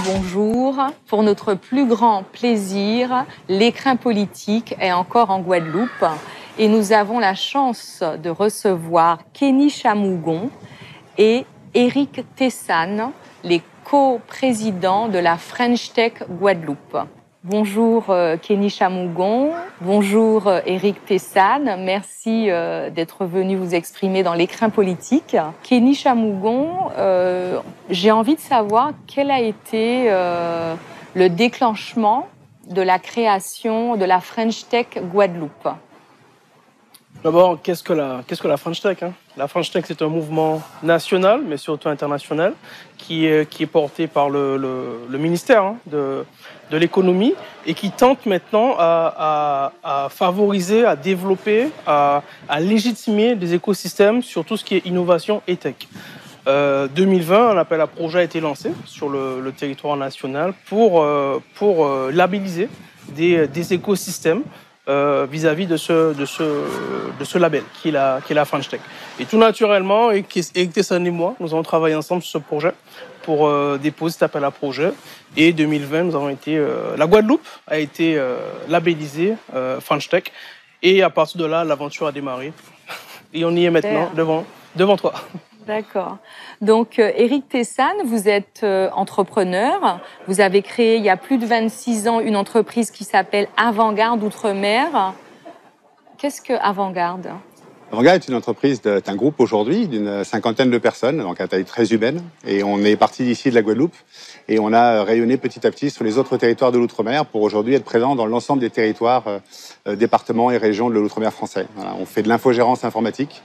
bonjour. Pour notre plus grand plaisir, l'écrin politique est encore en Guadeloupe et nous avons la chance de recevoir Kenny Chamougon et Éric Tessane, les co-présidents de la French Tech Guadeloupe. Bonjour Kenny Chamougon, bonjour Éric Tessane, merci d'être venu vous exprimer dans l'écrin politique. Kenny Chamougon, j'ai envie de savoir quel a été le déclenchement de la création de la French Tech Guadeloupe. D'abord, qu'est-ce que la French Tech, hein? La French Tech, c'est un mouvement national, mais surtout international, qui est porté par le ministère de l'économie et qui tente maintenant à favoriser, à développer, à légitimer des écosystèmes sur tout ce qui est innovation et tech. 2020, un appel à projet a été lancé sur le territoire national pour labelliser des écosystèmes vis-à-vis de ce label qui est la French Tech. Et tout naturellement, Éric Tessane et moi, nous avons travaillé ensemble sur ce projet pour déposer cet appel à projet. Et 2020, nous avons été, la Guadeloupe a été labellisée French Tech. Et à partir de là, l'aventure a démarré. Et on y est maintenant, devant toi. D'accord. Donc, Éric Tessane, vous êtes entrepreneur. Vous avez créé, il y a plus de 26 ans, une entreprise qui s'appelle Avant-Garde Outre-mer. Qu'est-ce que Avant-Garde ? Avant-Garde est une entreprise, un groupe aujourd'hui d'une cinquantaine de personnes, donc à taille très humaine. Et on est parti d'ici de la Guadeloupe et on a rayonné petit à petit sur les autres territoires de l'outre-mer pour aujourd'hui être présent dans l'ensemble des territoires, départements et régions de l'outre-mer français. Voilà, on fait de l'infogérance informatique.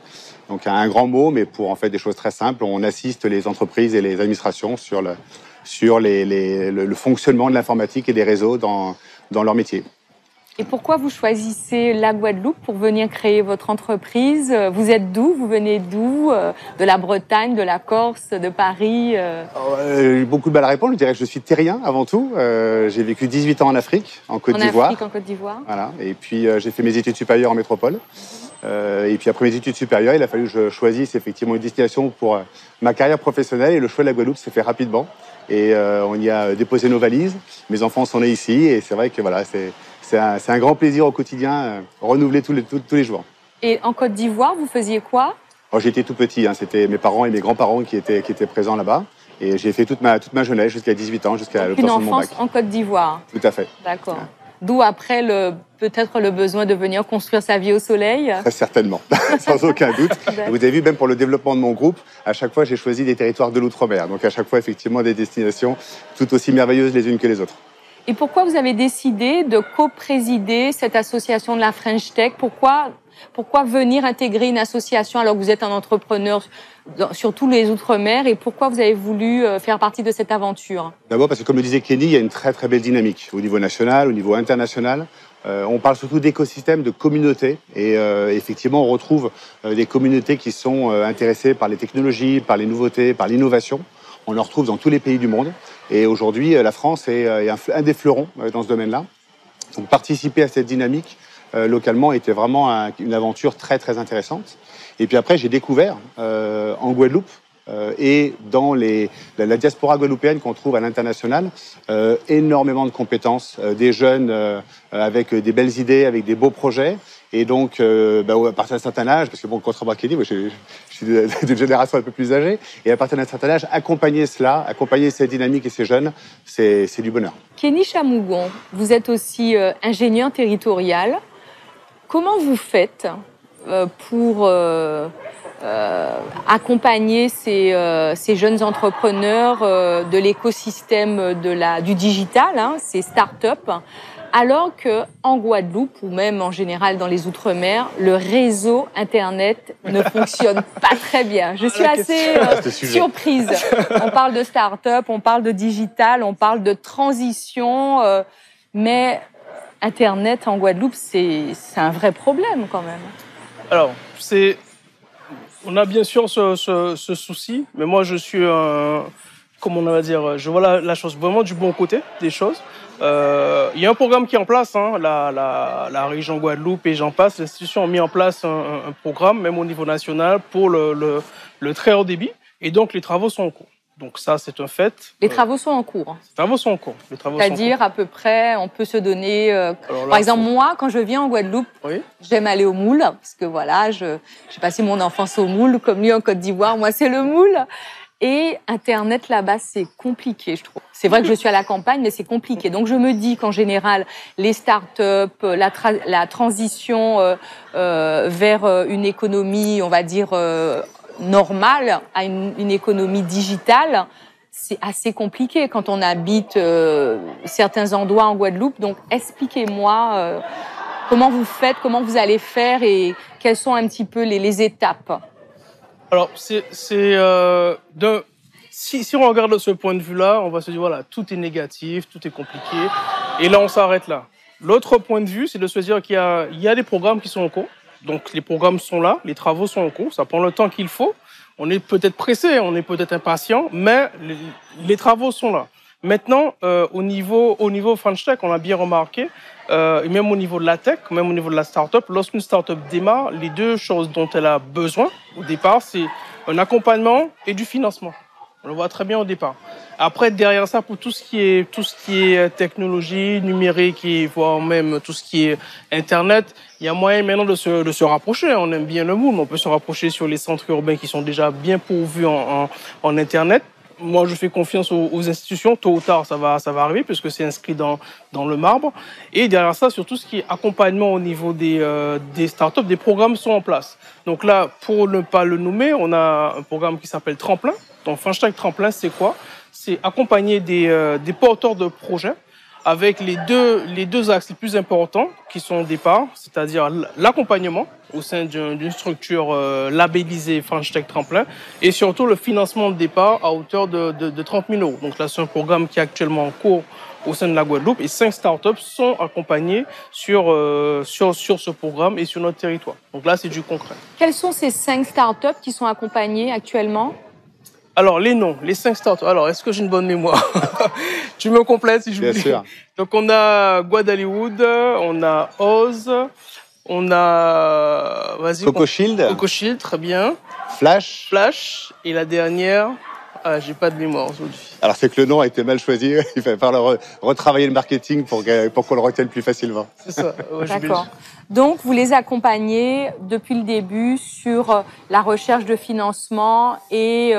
Donc un grand mot, mais pour en fait des choses très simples, on assiste les entreprises et les administrations sur le fonctionnement de l'informatique et des réseaux dans leur métier. Et pourquoi vous choisissez la Guadeloupe pour venir créer votre entreprise ? Vous êtes d'où ? Vous venez d'où ? De la Bretagne, de la Corse, de Paris ? Beaucoup de mal à répondre. Je dirais que je suis terrien avant tout. J'ai vécu 18 ans en Afrique, en Côte d'Ivoire. En Côte d'Ivoire. Voilà. Et puis j'ai fait mes études supérieures en métropole. Et puis après mes études supérieures, il a fallu que je choisisse effectivement une destination pour ma carrière professionnelle. Et le choix de la Guadeloupe s'est fait rapidement. Et on y a déposé nos valises. Mes enfants sont nés ici. Et c'est vrai que voilà, c'est un grand plaisir au quotidien, renouvelé tous les jours. Et en Côte d'Ivoire, vous faisiez quoi ? J'étais tout petit. Hein, c'était mes parents et mes grands-parents qui étaient présents là-bas. Et j'ai fait toute ma jeunesse jusqu'à 18 ans, jusqu'à l'obtention de mon bac. Une enfance en Côte d'Ivoire. Tout à fait. D'accord. Ouais. D'où après peut-être le besoin de venir construire sa vie au soleil. Très certainement, sans aucun doute. Vous avez vu, même pour le développement de mon groupe, à chaque fois j'ai choisi des territoires de l'outre-mer. Donc à chaque fois effectivement des destinations tout aussi merveilleuses les unes que les autres. Et pourquoi vous avez décidé de co-présider cette association de la French Tech ? Pourquoi venir intégrer une association alors que vous êtes un entrepreneur sur tous les Outre-mer et pourquoi vous avez voulu faire partie de cette aventure ? D'abord parce que, comme le disait Kenny, il y a une très très belle dynamique au niveau national, au niveau international. On parle surtout d'écosystèmes, de communautés et effectivement on retrouve des communautés qui sont intéressées par les technologies, par les nouveautés, par l'innovation. On en retrouve dans tous les pays du monde et aujourd'hui la France est un des fleurons dans ce domaine-là. Donc participer à cette dynamique localement était vraiment une aventure très très intéressante. Et puis après j'ai découvert en Guadeloupe et dans la diaspora guadeloupéenne qu'on trouve à l'international énormément de compétences, des jeunes avec des belles idées, avec des beaux projets. Et donc, à partir d'un certain âge, parce que bon, contrairement à Kenny, moi, je suis d'une génération un peu plus âgée, et à partir d'un certain âge, accompagner cette dynamique et ces jeunes, c'est du bonheur. Kenny Chamougon, vous êtes aussi ingénieur territorial. Comment vous faites pour accompagner ces jeunes entrepreneurs de l'écosystème du digital, hein, ces startups, alors qu'en Guadeloupe ou même en général dans les Outre-mer, le réseau Internet ne fonctionne pas très bien. Je suis assez surprise. On parle de start-up, on parle de digital, on parle de transition, mais Internet en Guadeloupe, c'est un vrai problème quand même. Alors, on a bien sûr ce souci, mais moi je suis comment on va dire, je vois la chose vraiment du bon côté des choses. Il y a un programme qui est en place, hein, la région Guadeloupe et j'en passe. Les institutions ont mis en place un programme, même au niveau national, pour le très haut débit. Et donc, les travaux sont en cours. Donc ça, c'est un fait. Les travaux sont en cours. Les travaux sont en cours. C'est-à-dire, à peu près, on peut se donner... par exemple, moi, quand je viens en Guadeloupe, j'aime aller au moule, parce que voilà, j'ai passé mon enfance au moule, comme lui en Côte d'Ivoire, moi, c'est le moule. Et Internet, là-bas, c'est compliqué, je trouve. C'est vrai que je suis à la campagne, mais c'est compliqué. Donc, je me dis qu'en général, les startups, la transition vers une économie, on va dire, normale à une économie digitale, c'est assez compliqué quand on habite certains endroits en Guadeloupe. Donc, expliquez-moi comment vous faites, comment vous allez faire et quelles sont un petit peu les étapes. Alors, si on regarde de ce point de vue-là, on va se dire, voilà, tout est négatif, tout est compliqué. Et là, on s'arrête là. L'autre point de vue, c'est de se dire qu'il y a des programmes qui sont en cours. Donc, les programmes sont là, les travaux sont en cours, ça prend le temps qu'il faut. On est peut-être pressé, on est peut-être impatient, mais les travaux sont là. Maintenant, au niveau French Tech, on a bien remarqué, et même au niveau de la tech, même au niveau de la start-up, lorsqu'une start-up démarre, les deux choses dont elle a besoin au départ, c'est un accompagnement et du financement. On le voit très bien au départ. Après, derrière ça, pour tout ce qui est technologie, numérique et voire même tout ce qui est Internet, il y a moyen maintenant de se rapprocher. On aime bien le moule, on peut se rapprocher sur les centres urbains qui sont déjà bien pourvus en Internet. Moi, je fais confiance aux institutions. Tôt ou tard, ça va arriver puisque c'est inscrit dans le marbre. Et derrière ça, sur tout ce qui est accompagnement au niveau des startups, des programmes sont en place. Donc là, pour ne pas le nommer, on a un programme qui s'appelle Tremplin. Donc, French Tech Tremplin, c'est quoi? C'est accompagner des porteurs de projets avec les deux axes les plus importants qui sont au départ, c'est-à-dire l'accompagnement au sein d'une structure labellisée French Tech Tremplin et surtout le financement de départ à hauteur de 30 000 €. Donc là, c'est un programme qui est actuellement en cours au sein de la Guadeloupe et 5 startups sont accompagnées sur ce programme et sur notre territoire. Donc là, c'est du concret. Quelles sont ces 5 startups qui sont accompagnées actuellement ? Alors, les noms, les 5 startups. Alors, est-ce que j'ai une bonne mémoire? Tu me complètes si je Bien sûr. Donc, on a Guadaliwood, on a Oz, on a... Vas-y. Coco Shield. Coco Shield, très bien. Flash. Et la dernière... Ah, j'ai pas de mémoire aujourd'hui. Alors, c'est que le nom a été mal choisi. Il va falloir retravailler le marketing pour qu'on le retienne plus facilement. C'est ça. Ouais, d'accord. Donc, vous les accompagnez depuis le début sur la recherche de financement et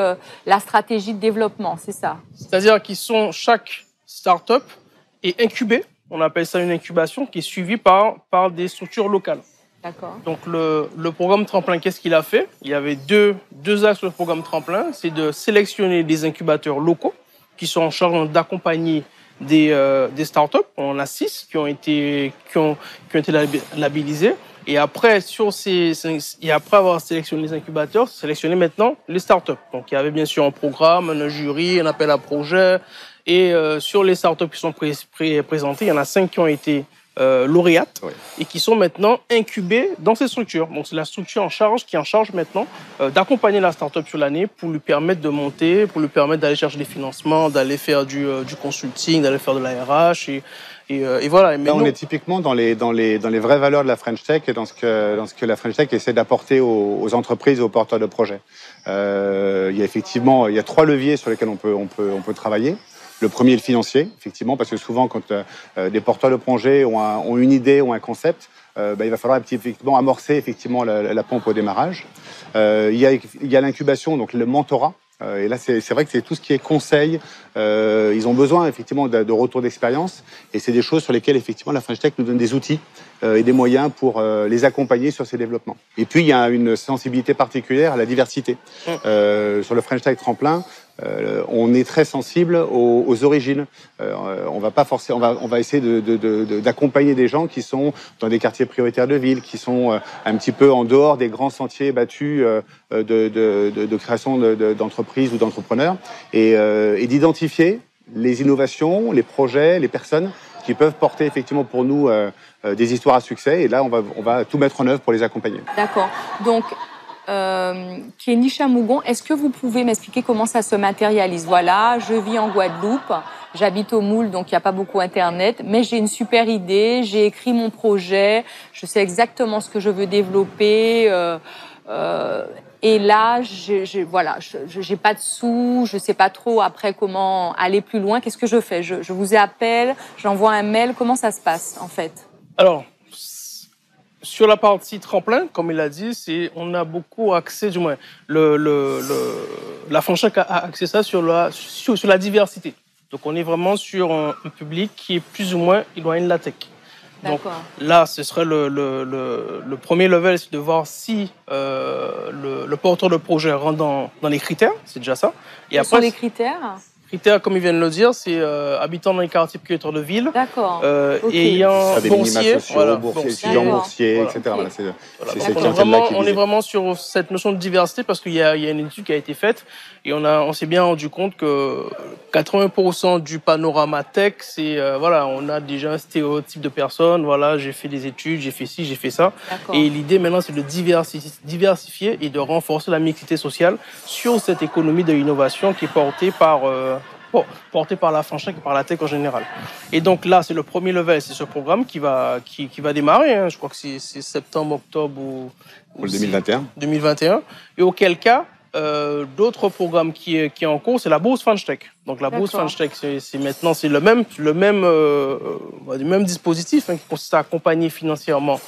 la stratégie de développement, c'est ça? C'est-à-dire chaque start-up est incubée. On appelle ça une incubation qui est suivie par des structures locales. D'accord. Donc, le programme Tremplin, qu'est-ce qu'il a fait? Il y avait deux axes sur le programme Tremplin. C'est de sélectionner des incubateurs locaux qui sont en charge d'accompagner des startups. On en a 6 qui ont été labellisés. Et après, après avoir sélectionné les incubateurs, sélectionner maintenant les startups. Donc, il y avait bien sûr un programme, un jury, un appel à projet. Et sur les startups qui sont présentées, il y en a 5 qui ont été lauréates et qui sont maintenant incubées dans ces structures. Donc, c'est la structure qui est en charge maintenant d'accompagner la startup sur l'année pour lui permettre de monter, pour lui permettre d'aller chercher des financements, d'aller faire du consulting, d'aller faire de la RH et voilà. Là, on est typiquement dans les vraies valeurs de la French Tech et dans ce que la French Tech essaie d'apporter aux entreprises et aux porteurs de projets. Il y a 3 leviers sur lesquels on peut travailler. Le premier est le financier, effectivement, parce que souvent, quand des porteurs de projets ont une idée, ont un concept, il va falloir effectivement amorcer effectivement la pompe au démarrage. Il y a l'incubation, donc le mentorat. Et là, c'est vrai que c'est tout ce qui est conseil. Ils ont besoin effectivement de retour d'expérience, et c'est des choses sur lesquelles effectivement la French Tech nous donne des outils et des moyens pour les accompagner sur ces développements. Et puis il y a une sensibilité particulière à la diversité. Sur le French Tech Tremplin, on est très sensible aux origines. On va essayer d'accompagner des gens qui sont dans des quartiers prioritaires de ville, qui sont un petit peu en dehors des grands sentiers battus de création d'entreprises ou d'entrepreneurs, et d'identifier les innovations, les projets, les personnes qui peuvent porter effectivement pour nous des histoires à succès. Et là, on va tout mettre en œuvre pour les accompagner. D'accord. Donc, Kenny Chamougon, est-ce que vous pouvez m'expliquer comment ça se matérialise? Voilà, je vis en Guadeloupe, j'habite au Moule, donc il n'y a pas beaucoup Internet, mais j'ai une super idée, j'ai écrit mon projet, je sais exactement ce que je veux développer. Et là, voilà, j'ai pas de sous, je sais pas trop après comment aller plus loin. Qu'est-ce que je fais? Je vous appelle, j'envoie un mail. Comment ça se passe en fait? Alors, sur la partie tremplin, comme il a dit, on a beaucoup axé, du moins, la franchise a axé ça sur la diversité. Donc, on est vraiment sur un public qui est plus ou moins éloigné de la tech. Donc là, ce serait le premier level, c'est de voir si le porteur de projet rentre dans les critères, c'est déjà ça. Et quels sont les critères? Critères, comme ils viennent de le dire, c'est habitant dans les quartiers prioritaires de ville, ayant boursier, étudiant boursier, etc. Voilà. On est vraiment sur cette notion de diversité parce qu'il y a une étude qui a été faite et on s'est bien rendu compte que 80% du panorama tech, on a déjà un stéréotype de personnes. Voilà, j'ai fait des études, j'ai fait ci, j'ai fait ça. Et l'idée maintenant, c'est de diversifier et de renforcer la mixité sociale sur cette économie de l'innovation qui est portée par la franchise et par la tech en général. Et donc là, c'est le premier level, c'est ce programme qui va démarrer. Hein. Je crois que c'est septembre, octobre ou 2021. Et auquel cas, d'autres programmes qui est en cours, c'est la bourse French Tech. Donc la bourse French Tech, c'est le même dispositif qui consiste à accompagner financièrement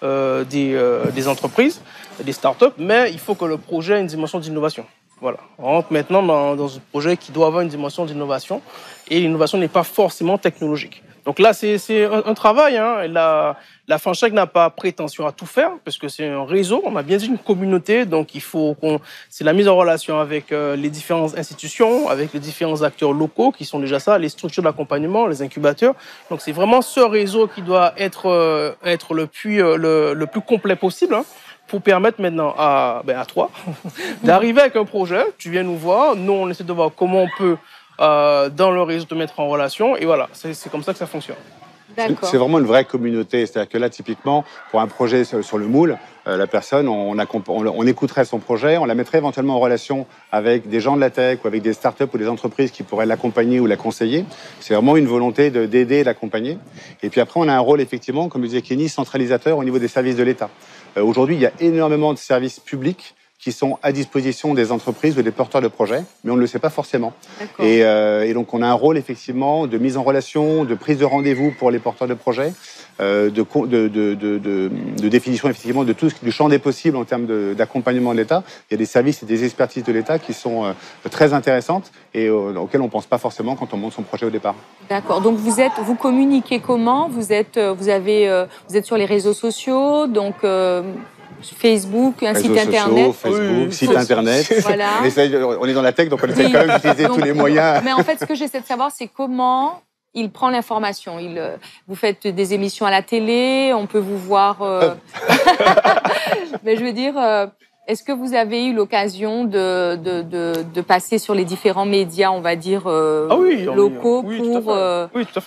des entreprises, des startups, mais il faut que le projet ait une dimension d'innovation. Voilà. On rentre maintenant dans un projet qui doit avoir une dimension d'innovation et l'innovation n'est pas forcément technologique. Donc là, c'est un travail. Hein. La FranchTech n'a pas prétention à tout faire parce que c'est un réseau. On a bien dit une communauté, donc c'est la mise en relation avec les différentes institutions, avec les différents acteurs locaux qui sont déjà ça, les structures d'accompagnement, les incubateurs. Donc c'est vraiment ce réseau qui doit être le plus complet possible. Hein, pour permettre maintenant à toi d'arriver avec un projet. Tu viens nous voir, nous on essaie de voir comment on peut dans le réseau te mettre en relation et voilà, c'est comme ça que ça fonctionne. C'est vraiment une vraie communauté, c'est-à-dire que là typiquement pour un projet sur le moule, la personne, on écouterait son projet, on la mettrait éventuellement en relation avec des gens de la tech ou avec des startups ou des entreprises qui pourraient l'accompagner ou la conseiller. C'est vraiment une volonté d'aider et d'accompagner. Et puis après, on a un rôle effectivement, comme disait Kenny, centralisateur au niveau des services de l'État. Aujourd'hui, il y a énormément de services publics qui sont à disposition des entreprises ou des porteurs de projets, mais on ne le sait pas forcément. Et donc, on a un rôle effectivement de mise en relation, de prise de rendez-vous pour les porteurs de projets, de définition effectivement de tout du champ des possibles en termes d'accompagnement de l'État. Il y a des services et des expertises de l'État qui sont très intéressantes et auxquelles on ne pense pas forcément quand on monte son projet au départ. D'accord. Donc vous communiquez comment? Vous êtes sur les réseaux sociaux, donc Facebook, un site internet. Facebook, site internet. Voilà. On est dans la tech, donc on essaie quand même d'utiliser tous les moyens. Mais en fait, ce que j'essaie de savoir, c'est comment il prend l'information. Vous faites des émissions à la télé, on peut vous voir. Mais je veux dire, est-ce que vous avez eu l'occasion de passer sur les différents médias, on va dire, locaux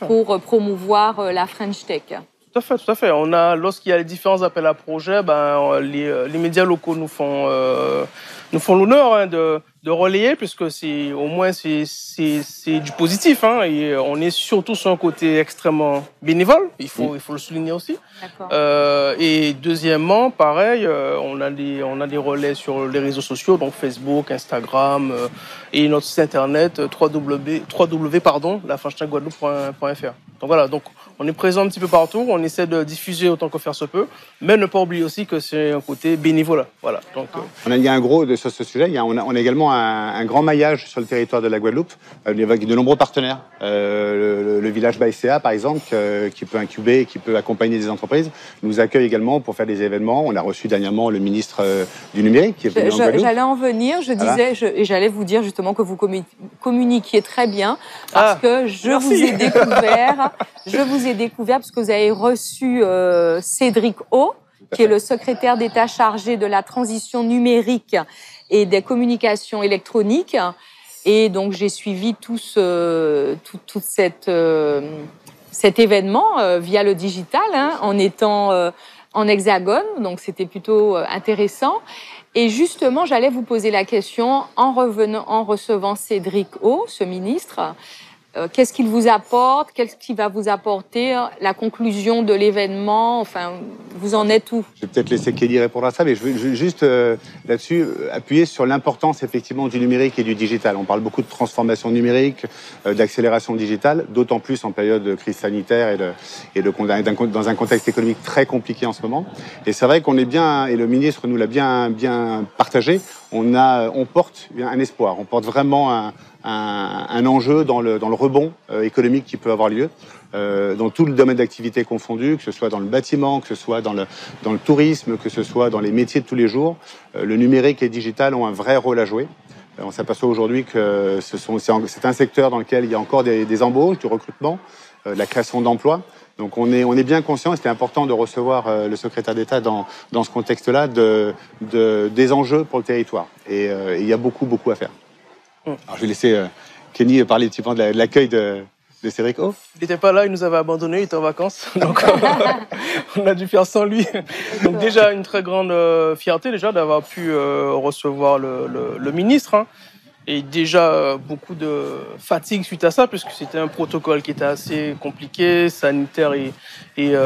pour promouvoir la French Tech? Tout à fait. Lorsqu'il y a les différents appels à projets, les médias locaux nous font l'honneur de relayer, puisque au moins c'est du positif. Hein, et on est surtout sur un côté extrêmement bénévole, il faut le souligner aussi. Et deuxièmement, pareil, on a des relais sur les réseaux sociaux, donc Facebook, Instagram, et notre site internet www.lafranchitechguadeloupe.fr. Donc voilà, on est présent un petit peu partout, on essaie de diffuser autant que faire se peut, mais ne pas oublier aussi que c'est un côté bénévole. Voilà. Donc, il y a un gros sur ce sujet, on a également un grand maillage sur le territoire de la Guadeloupe, avec de nombreux partenaires. Le village Baïséa, par exemple, qui peut incuber, qui peut accompagner des entreprises, nous accueille également pour faire des événements. On a reçu dernièrement le ministre du numérique qui est venu en Guadeloupe. J'allais en venir, et j'allais vous dire justement que vous communiquiez très bien, parce que je vous ai découvert parce que vous avez reçu Cédric O, qui est le secrétaire d'État chargé de la transition numérique et des communications électroniques. Et donc, j'ai suivi tout cet événement via le digital, en étant en hexagone. Donc, c'était plutôt intéressant. Et justement, j'allais vous poser la question en recevant Cédric O, ce ministre. Qu'est-ce qu'il vous apporte? Qu'est-ce qui va vous apporter la conclusion de l'événement? Enfin, vous en êtes où? Je vais peut-être laisser Kenny répondre à ça, mais je veux juste là-dessus appuyer sur l'importance effectivement du numérique et du digital. On parle beaucoup de transformation numérique, d'accélération digitale, d'autant plus en période de crise sanitaire dans un contexte économique très compliqué en ce moment. Et c'est vrai qu'on est bien, et le ministre nous l'a bien partagé, on porte un espoir, on porte vraiment un enjeu dans le rebond économique qui peut avoir lieu dans tout le domaine d'activité confondu, que ce soit dans le bâtiment, que ce soit dans le tourisme, que ce soit dans les métiers de tous les jours. Le numérique et le digital ont un vrai rôle à jouer. On s'aperçoit aujourd'hui que c'est un secteur dans lequel il y a encore des embauches, du recrutement, de la création d'emplois. Donc on est bien conscient, et c'était important de recevoir le secrétaire d'État dans ce contexte-là des enjeux pour le territoire. Et il y a beaucoup à faire. Alors je vais laisser Kenny parler un petit peu de l'accueil de Cédric O. Il n'était pas là, il nous avait abandonnés, il était en vacances. Donc on a dû faire sans lui. Donc déjà une très grande fierté déjà d'avoir pu recevoir le ministre. Hein. Et déjà beaucoup de fatigue suite à ça, puisque c'était un protocole qui était assez compliqué, sanitaire et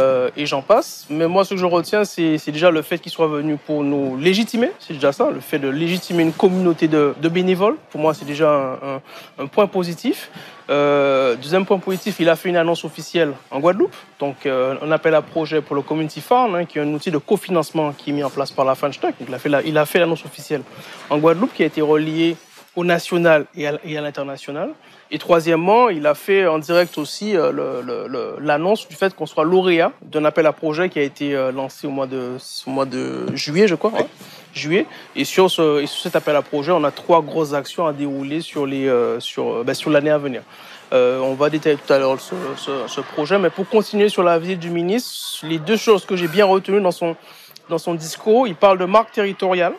j'en passe. Mais moi, ce que je retiens, c'est déjà le fait qu'il soit venu pour nous légitimer. C'est déjà ça, le fait de légitimer une communauté de bénévoles. Pour moi, c'est déjà un point positif. Deuxième point positif, il a fait une annonce officielle en Guadeloupe. Donc, un appel à projet pour le Community Fund, hein, qui est un outil de cofinancement qui est mis en place par la French Tech. Donc, il a fait l'annonce officielle en Guadeloupe, qui a été reliée au national et à l'international. Et troisièmement, il a fait en direct aussi l'annonce du fait qu'on soit lauréat d'un appel à projet qui a été lancé au mois de juillet, je crois. Ouais. Juillet. Et sur cet appel à projet, on a 3 grosses actions à dérouler sur l'année à venir. On va détailler tout à l'heure ce projet, mais pour continuer sur la visite du ministre, les 2 choses que j'ai bien retenues dans son discours, il parle de marque territoriale.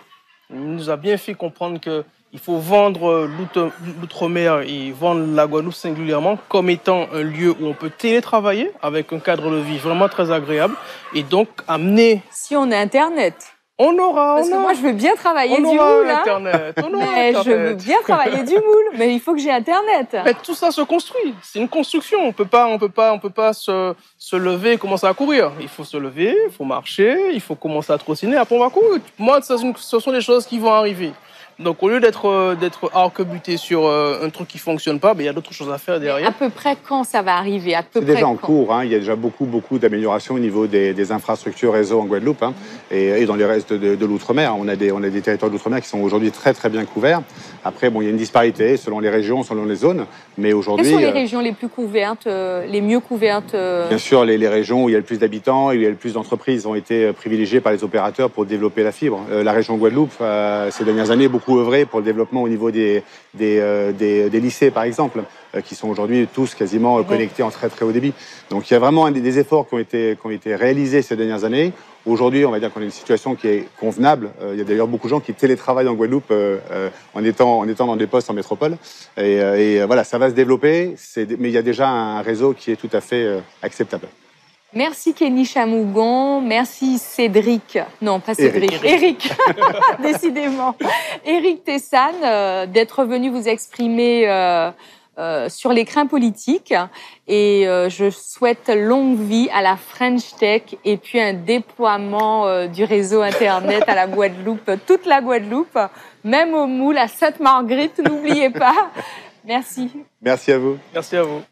Il nous a bien fait comprendre que il faut vendre l'outre-mer et vendre la Guadeloupe singulièrement comme étant un lieu où on peut télétravailler avec un cadre de vie vraiment très agréable et donc amener... Si on a Internet. On aura. Parce que moi, je veux bien travailler du moule. Internet. Je veux bien travailler du moule, mais il faut que j'ai Internet. Mais tout ça se construit. C'est une construction. On peut pas se lever et commencer à courir. Il faut se lever, il faut marcher, il faut commencer à trottiner. Après, on va courir. Moi, ce sont des choses qui vont arriver. Donc, au lieu d'être arc-buté sur un truc qui fonctionne pas, il y a d'autres choses à faire derrière. À peu près quand ça va arriver? C'est déjà en cours. Hein. Il y a déjà beaucoup d'améliorations au niveau des infrastructures réseau en Guadeloupe, hein, et dans les restes de l'outre-mer. On a des territoires d'outre-mer qui sont aujourd'hui très bien couverts. Après, il y a une disparité selon les régions, selon les zones. Mais aujourd'hui, quelles sont les régions les plus couvertes, les mieux couvertes? Bien sûr, les régions où il y a le plus d'habitants et où il y a le plus d'entreprises ont été privilégiées par les opérateurs pour développer la fibre. La région Guadeloupe, ces dernières années, beaucoup œuvré pour le développement au niveau des lycées, par exemple, qui sont aujourd'hui tous quasiment connectés en très haut débit. Donc il y a vraiment des efforts qui ont été réalisés ces dernières années. Aujourd'hui, on va dire qu'on a une situation qui est convenable. Il y a d'ailleurs beaucoup de gens qui télétravaillent en Guadeloupe en étant dans des postes en métropole. Et voilà, ça va se développer, mais il y a déjà un réseau qui est tout à fait acceptable. Merci Kenny Chamougon, merci Cédric, non pas Cédric, Éric, décidément, Éric Tessane, d'être venu vous exprimer sur l'écrin politique, et je souhaite longue vie à la French Tech et puis un déploiement du réseau Internet à la Guadeloupe, toute la Guadeloupe, même au Moule, à Sainte-Marguerite, n'oubliez pas. Merci. Merci à vous. Merci à vous.